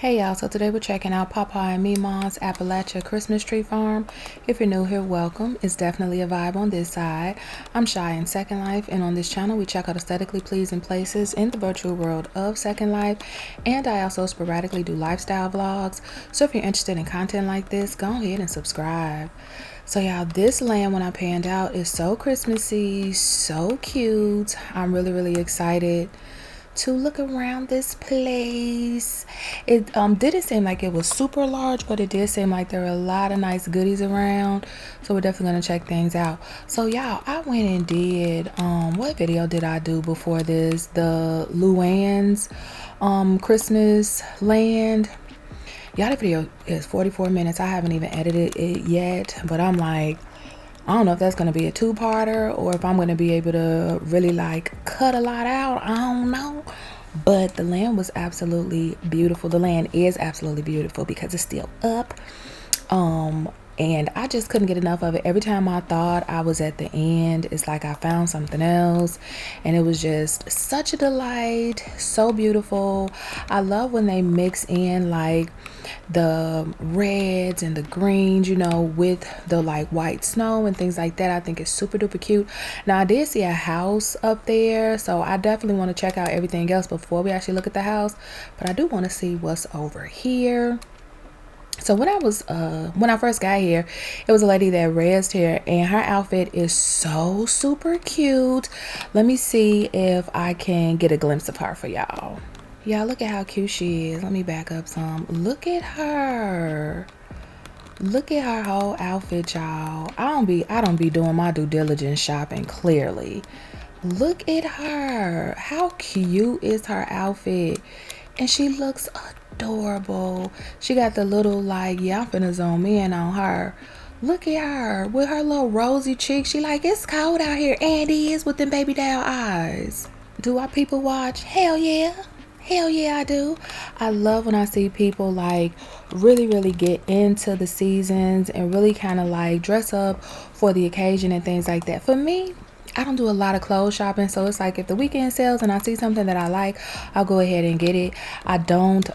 Hey y'all, so today we're checking out Papaw and Memaw's Appalachia Christmas Tree Farm. If you're new here, welcome. It's definitely a vibe on this side. I'm Shy in Second Life, and on this channel we check out aesthetically pleasing places in the virtual world of Second Life, and I also sporadically do lifestyle vlogs. So if you're interested in content like this, go ahead and subscribe. So y'all, this land when I panned out is so Christmassy, so cute. I'm really excited to look around this place. It didn't seem like it was super large, but it did seem like there were a lot of nice goodies around, so we're definitely gonna check things out. So y'all, I went and did what video did I do before this? The Luann's Christmas land. Y'all, the video is 44 minutes. I haven't even edited it yet, but I'm like, I don't know if that's going to be a two-parter or if I'm going to be able to really like cut a lot out. I don't know. But the land was absolutely beautiful. The land is absolutely beautiful because it's still up. And I just couldn't get enough of it. Every time I thought I was at the end, it's like I found something else, and it was just such a delight. So beautiful. I love when they mix in like the reds and the greens, you know, with the like white snow and things like that. I think it's super duper cute. Now I did see a house up there, so I definitely want to check out everything else before we actually look at the house, but I do want to see what's over here. So when I first got here, it was a lady that raised here, and her outfit is so super cute. Let me see if I can get a glimpse of her for y'all. Y'all, look at how cute she is. Let me back up some. Look at her. Look at her whole outfit, y'all. I don't be doing my due diligence shopping, clearly. Look at her. How cute is her outfit? And she looks adorable. She got the little like, yeah, I'm finna zoom in on her. Look at her with her little rosy cheeks. She like, it's cold out here, and it is, with them baby doll eyes. Do I people watch? Hell yeah. Hell yeah, I do. I love when I see people like really get into the seasons and really kind of like dress up for the occasion and things like that. For me, I don't do a lot of clothes shopping, so it's like if the weekend sales and I see something that I like, I'll go ahead and get it. I don't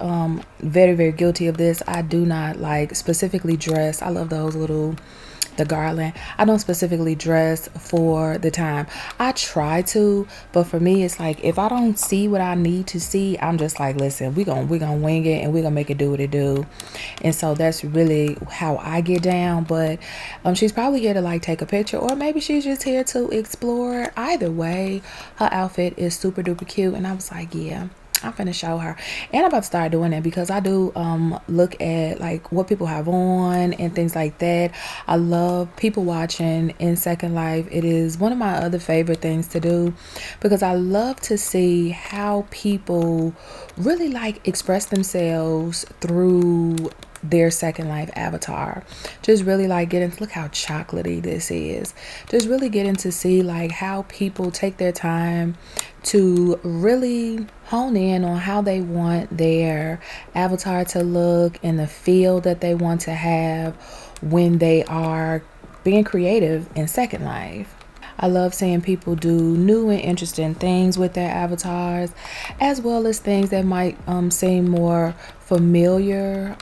very guilty of this. I do not like specifically dress. I love those little the garland. I don't specifically dress for the time. I try to, but for me it's like if I don't see what I need to see, I'm just like, listen, we're gonna wing it and we're gonna make it do what it do. And so that's really how I get down. But she's probably here to like take a picture, or maybe she's just here to explore. Either way, her outfit is super duper cute, and I was like, yeah, I'm finna show her. And I'm about to start doing it because I do look at like what people have on and things like that. I love people watching in Second Life. It is one of my other favorite things to do because I love to see how people really like express themselves through their Second Life avatar. Just really like getting to look how chocolatey this is. Just really getting to see like how people take their time to really hone in on how they want their avatar to look and the feel that they want to have when they are being creative in Second Life. I love seeing people do new and interesting things with their avatars, as well as things that might seem more familiar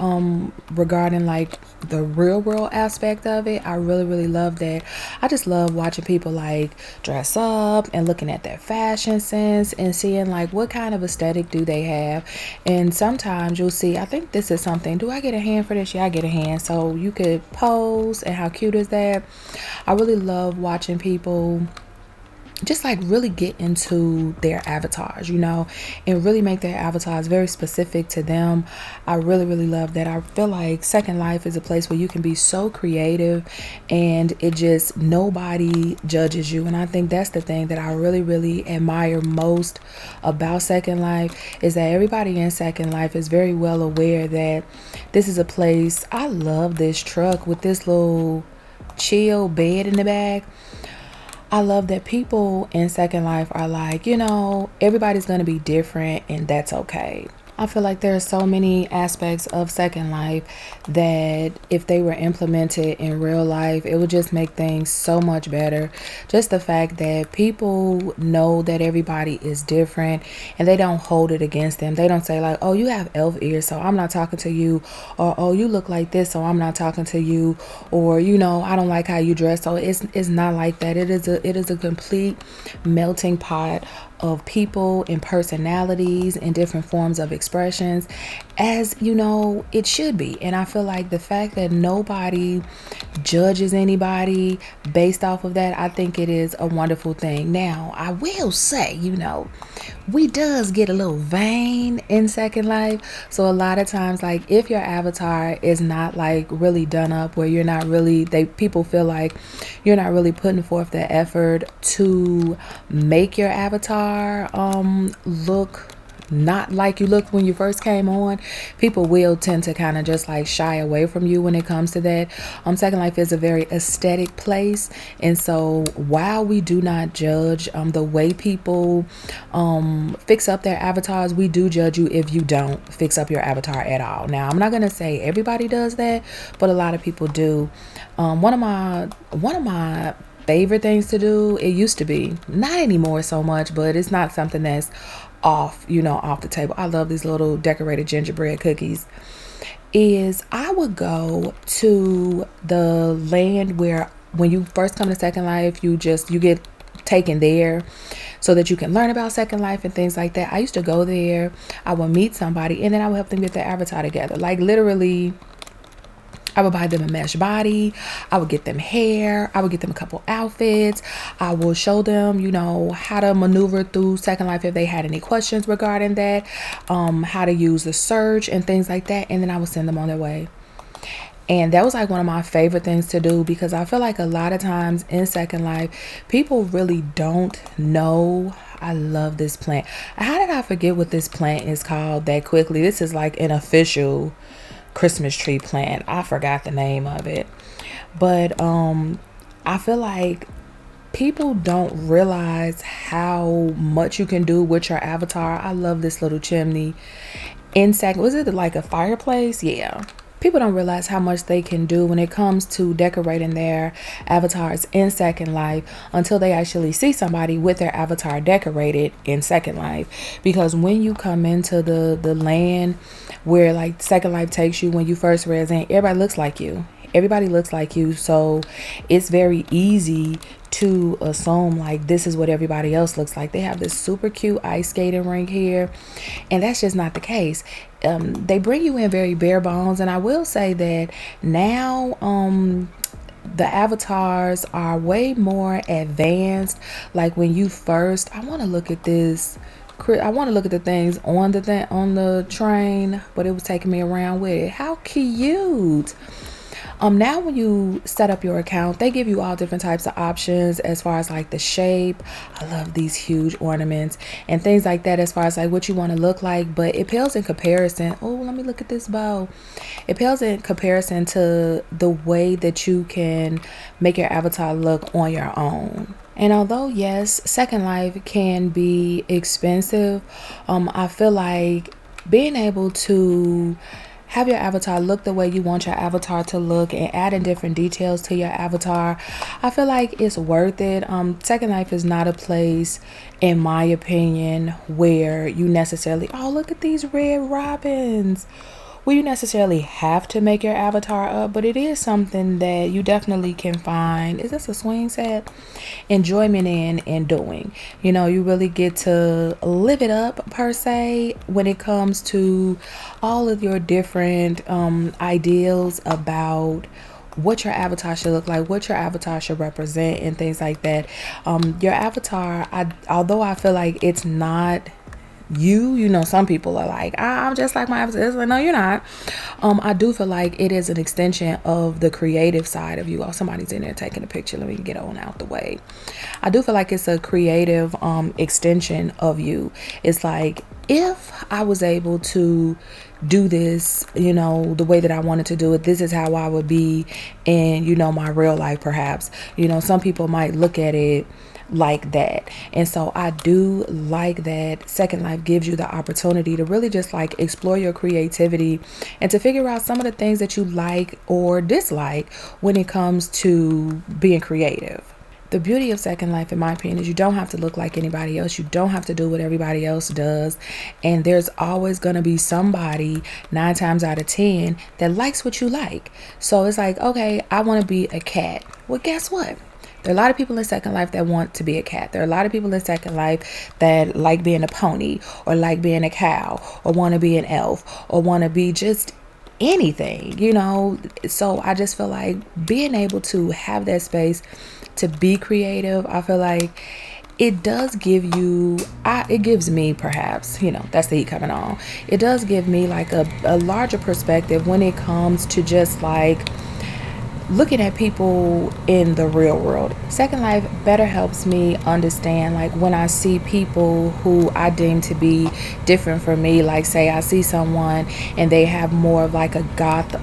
regarding like the real world aspect of it. I really love that. I just love watching people like dress up and looking at their fashion sense and seeing like what kind of aesthetic do they have. And sometimes you'll see, I think this is something, do I get a hand for this? Yeah, I get a hand. So you could pose, and how cute is that? I really love watching people just like really get into their avatars, you know, and really make their avatars very specific to them. I really love that. I feel like Second Life is a place where you can be so creative and it just, nobody judges you. And I think that's the thing that I really admire most about Second Life, is that everybody in Second Life is very well aware that this is a place. I love this truck with this little chill bed in the back. I love that people in Second Life are like, you know, everybody's going to be different, and that's okay. I feel like there are so many aspects of Second Life that if they were implemented in real life, it would just make things so much better. Just the fact that people know that everybody is different and they don't hold it against them. They don't say like, "Oh, you have elf ears, so I'm not talking to you," or "Oh, you look like this, so I'm not talking to you," or "I don't like how you dress." So it's not like that. It is a complete melting pot of people and personalities and different forms of expressions, as it should be. And I feel like the fact that nobody judges anybody based off of that, I think it is a wonderful thing. Now I will say, we does get a little vain in Second Life. So a lot of times, like, if your avatar is not like really done up, where you're not really, people feel like you're not really putting forth the effort to make your avatar look not like you looked when you first came on, people will tend to kind of just like shy away from you when it comes to that. Second Life is a very aesthetic place, and so while we do not judge the way people fix up their avatars, we do judge you if you don't fix up your avatar at all. Now, I'm not gonna say everybody does that, but a lot of people do. One of my favorite things to do, it used to be, not anymore so much, but it's not something that's off the table. I love these little decorated gingerbread cookies. Is I would go to the land where, when you first come to Second Life, you get taken there so that you can learn about Second Life and things like that. I used to go there, I would meet somebody, and then I would help them get their avatar together. Like, literally, I would buy them a mesh body. I would get them hair. I would get them a couple outfits. I will show them, how to maneuver through Second Life if they had any questions regarding that, how to use the search and things like that. And then I would send them on their way. And that was like one of my favorite things to do, because I feel like a lot of times in Second Life, people really don't know. I love this plant. How did I forget what this plant is called that quickly? This is like an official Christmas tree plant. I forgot the name of it, but I feel like people don't realize how much you can do with your avatar. I love this little chimney. Was it like a fireplace? Yeah. People don't realize how much they can do when it comes to decorating their avatars in Second Life until they actually see somebody with their avatar decorated in Second Life. Because when you come into the land where like Second Life takes you, when you first res in, everybody looks like you. So it's very easy to assume like this is what everybody else looks like. They have this super cute ice skating rink here, and that's just not the case. They bring you in very bare bones, and I will say that now the avatars are way more advanced. Like, when you first, I want to look at this. I want to look at the things on the train, but it was taking me around with it. How cute! Now when you set up your account, they give you all different types of options as far as like the shape. I love these huge ornaments and things like that, as far as like what you want to look like. But it pales in comparison. Oh, let me look at this bow. It pales in comparison to the way that you can make your avatar look on your own. And although, yes, Second Life can be expensive, I feel like being able to have your avatar look the way you want your avatar to look and adding different details to your avatar, I feel like it's worth it. Second Life is not a place, in my opinion, where you necessarily, oh, look at these red robins, where you necessarily have to make your avatar up, but it is something that you definitely can find, is this a swing set, enjoyment in doing. You really get to live it up, per se, when it comes to all of your different ideals about what your avatar should look like, what your avatar should represent, and things like that. Your avatar, although I feel like it's not some people are like, I'm just like my avatar. It's like, no, you're not. I do feel like it is an extension of the creative side of you. Oh, somebody's in there taking a picture. Let me get on out the way. I do feel like it's a creative extension of you. It's like, if I was able to do this, the way that I wanted to do it, this is how I would be in, my real life, perhaps. Some people might look at it like that. And so I do like that Second Life gives you the opportunity to really just like explore your creativity and to figure out some of the things that you like or dislike when it comes to being creative. The beauty of Second Life, in my opinion, is you don't have to look like anybody else. You don't have to do what everybody else does. And there's always going to be somebody, 9 times out of 10, that likes what you like. So it's like, okay, I want to be a cat. Well, guess what? There are a lot of people in Second Life that want to be a cat. There are a lot of people in Second Life that like being a pony or like being a cow or want to be an elf or want to be just anything, So I just feel like being able to have that space to be creative, I feel like it does give you, it gives me perhaps, that's the heat coming on. It does give me like a larger perspective when it comes to just like looking at people in the real world. Second Life better helps me understand, like when I see people who I deem to be different from me, like say I see someone and they have more of like a goth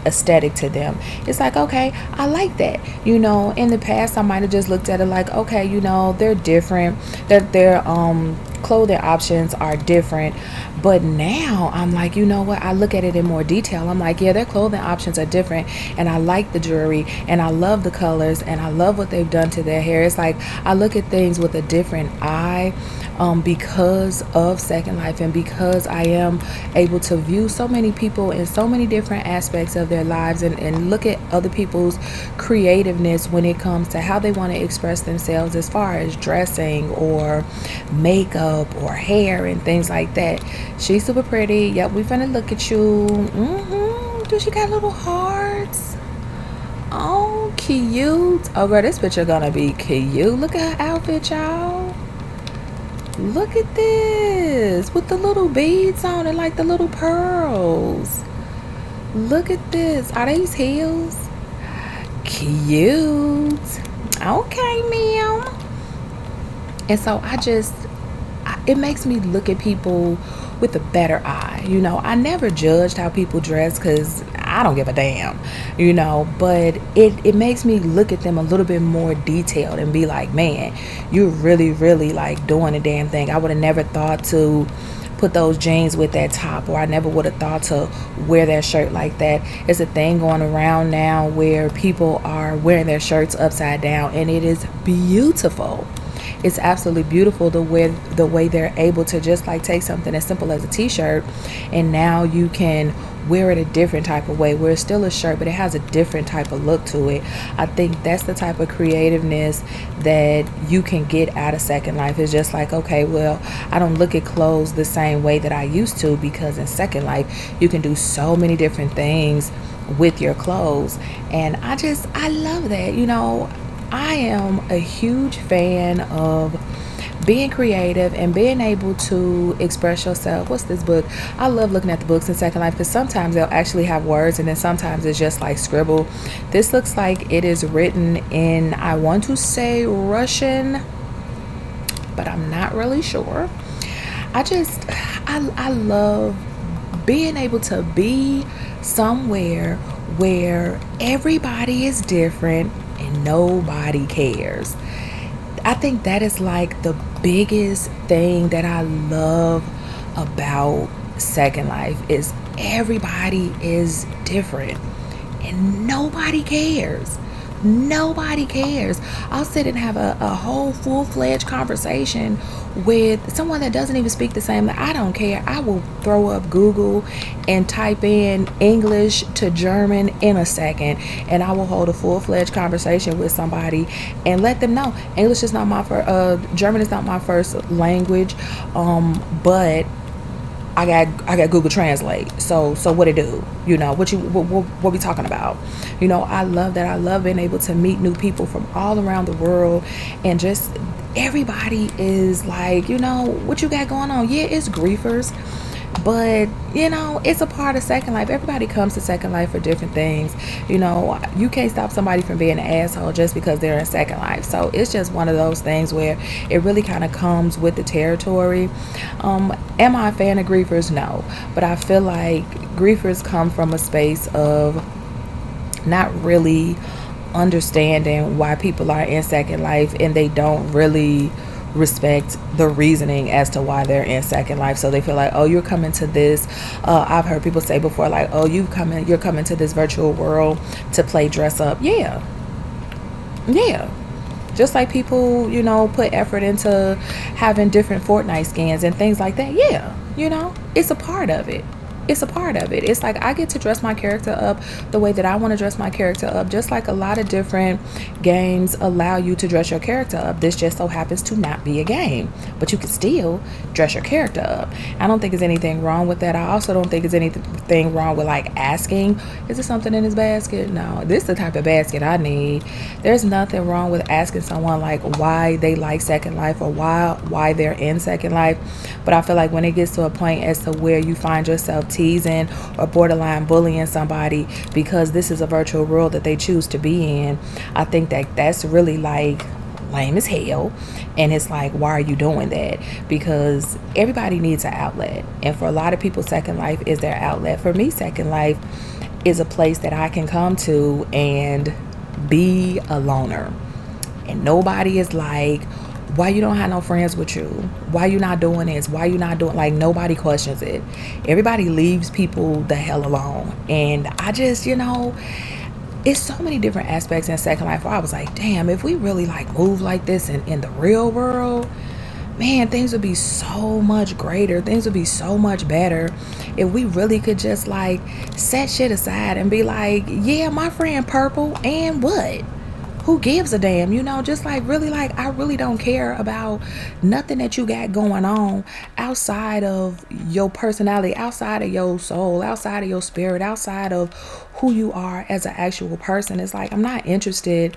aesthetic to them. It's like, okay, I like that. In the past I might have just looked at it like, okay, they're different. Their clothing options are different. But now I'm like, you know what? I look at it in more detail. I'm like, yeah, their clothing options are different. And I like the jewelry and I love the colors and I love what they've done to their hair. It's like I look at things with a different eye because of Second Life and because I am able to view so many people in so many different aspects of their lives and look at other people's creativeness when it comes to how they want to express themselves as far as dressing or makeup or hair and things like that. She's super pretty. Yep, we finna look at you. Do she got little hearts? Oh, cute. Oh, girl, this picture gonna be cute. Look at her outfit, y'all. Look at this with the little beads on it, like the little pearls. Look at this. Are these heels? Cute. Okay, ma'am. And so it makes me look at people with a better eye. I never judged how people dress because I don't give a damn, but it makes me look at them a little bit more detailed and be like, man, you're really, really like doing a damn thing. I would have never thought to put those jeans with that top, or I never would have thought to wear that shirt like that. It's a thing going around now where people are wearing their shirts upside down and it is beautiful. It's absolutely beautiful the way they're able to just like take something as simple as a t-shirt and now you can wear it a different type of way where it's still a shirt but it has a different type of look to it. I think that's the type of creativeness that you can get out of Second Life. It's just like, okay, well, I don't look at clothes the same way that I used to because in Second Life you can do so many different things with your clothes and I love that. I am a huge fan of being creative and being able to express yourself. What's this book? I love looking at the books in Second Life because sometimes they'll actually have words and then sometimes it's just like scribble. This looks like it is written in, I want to say Russian, but I'm not really sure. I love being able to be somewhere where everybody is different and nobody cares. I think that is like the biggest thing that I love about Second Life is everybody is different and nobody cares. Nobody cares. I'll sit and have a whole full-fledged conversation with someone that doesn't even speak the same. I don't care. I will throw up Google and type in English to German in a second, and I will hold a full-fledged conversation with somebody and let them know English is not my German is not my first language, but I got Google Translate. So what it do? What we talking about? I love that. I love being able to meet new people from all around the world and just everybody is like, what you got going on? Yeah, it's griefers, but it's a part of Second Life. Everybody comes to Second Life for different things. You can't stop somebody from being an asshole just because they're in Second Life. So it's just one of those things where it really kind of comes with the territory. Am I a fan of griefers? No, but I feel like griefers come from a space of not really understanding why people are in Second Life and they don't really respect the reasoning as to why they're in Second Life. So they feel like, oh, you're coming to this, I've heard people say before, like, oh, you're coming to this virtual world to play dress up. Yeah, just like people, put effort into having different Fortnite skins and things like that. Yeah, it's a part of it. It's a part of it. It's like I get to dress my character up the way that I want to dress my character up, just like a lot of different games allow you to dress your character up. This just so happens to not be a game, but you can still dress your character up. I don't think there's anything wrong with that. I also don't think there's anything wrong with like asking, is there something in this basket? No, this is the type of basket I need. There's nothing wrong with asking someone like why they like Second Life or why they're in Second Life. But I feel like when it gets to a point as to where you find yourself teasing or borderline bullying somebody because this is a virtual world that they choose to be in, I think that that's really like lame as hell. And it's like, why are you doing that? Because everybody needs an outlet, and for a lot of people, Second Life is their outlet. For me, Second Life is a place that I can come to and be a loner, and nobody is like, why you don't have no friends with you? Why you not doing this? Why you not doing, like, nobody questions it. Everybody leaves people the hell alone. And I just, it's so many different aspects in Second Life where I was like, damn, if we really like move like this in the real world, man, things would be so much greater. Things would be so much better if we really could just like set shit aside and be like, yeah, my friend Purple, and what? Who gives a damn? Just like really, like, I really don't care about nothing that you got going on outside of your personality, outside of your soul, outside of your spirit, outside of who you are as an actual person. It's like, I'm not interested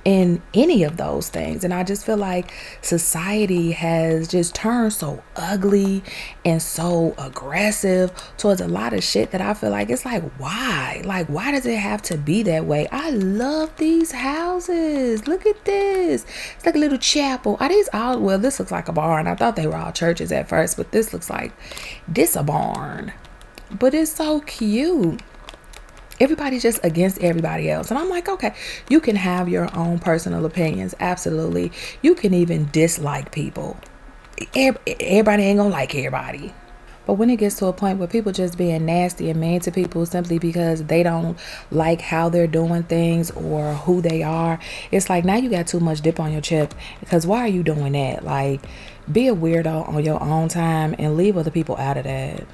in any of those things. And I just feel like society has just turned so ugly and so aggressive towards a lot of shit that I feel like it's like, why? Like, why does it have to be that way? I love these houses. Look at this. It's like a little chapel. Are these all, well, this looks like a barn. I thought they were all churches at first, but this looks like this a barn. But it's so cute. Everybody's just against everybody else. And I'm like, okay, you can have your own personal opinions. Absolutely. You can even dislike people. Everybody ain't gonna like everybody. But when it gets to a point where people just being nasty and mean to people simply because they don't like how they're doing things or who they are, it's like, now you got too much dip on your chip. Because why are you doing that? Like, be a weirdo on your own time and leave other people out of that.